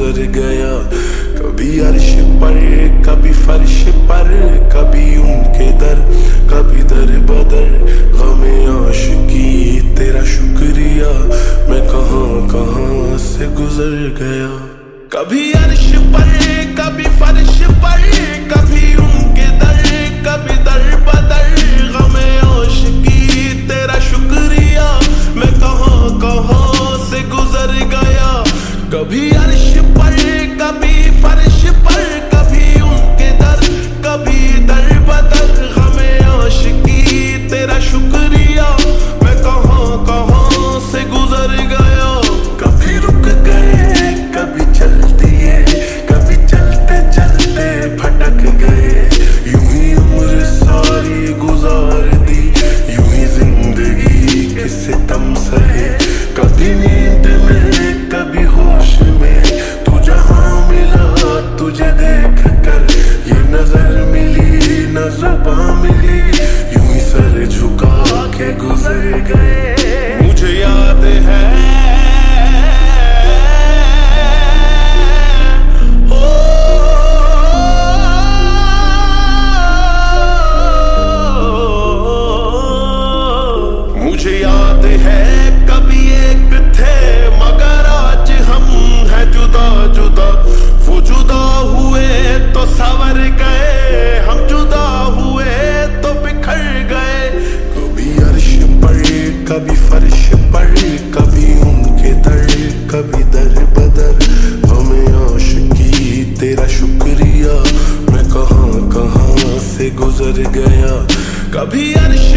गुजर गया। कभी अर्श पर कभी फर्श पर, कभी उनके दर कभी दर बदर। गमे आशिकी तेरा शुक्रिया, मैं कहाँ कहाँ से गुजर गया। कभी अर्श पर कभी फर्श पर, कभी उनके दर कभी दर बदर। गमे आशिकी तेरा शुक्रिया, मैं कहाँ कहाँ से गुजर गया। कभी अर्श पर कभी फर्श पर, कभी उनके दर कभी दर बदर। गमे आशिकी तेरा शुक्रिया, मैं कहाँ कहाँ से गुजर गया। कभी रुक गए कभी चल दिए, कभी चलते चलते भटक गए। यूं ही उम्र सारी गुजार दी, यूं ही जिंदगी के सितम सहे। कभी नींद में कभी होश में, तू जहां मिला तुझे देख कर। ये नजर मिली न जुबां मिली, यूं ही सर झुका के गुजर गए। मुझे याद है मुझे याद है कभी एक थे, मगर आज हम हैं जुदा जुदा। वो जुदा हुए तो संवर गए, हम जुदा हुए तो बिखर गए। कभी अर्श पर कभी फर्श पर, कभी उनके दर कभी दर बदर। हमें आशिकी तेरा शुक्रिया, मैं कहाँ कहाँ से गुजर गया। कभी अर्श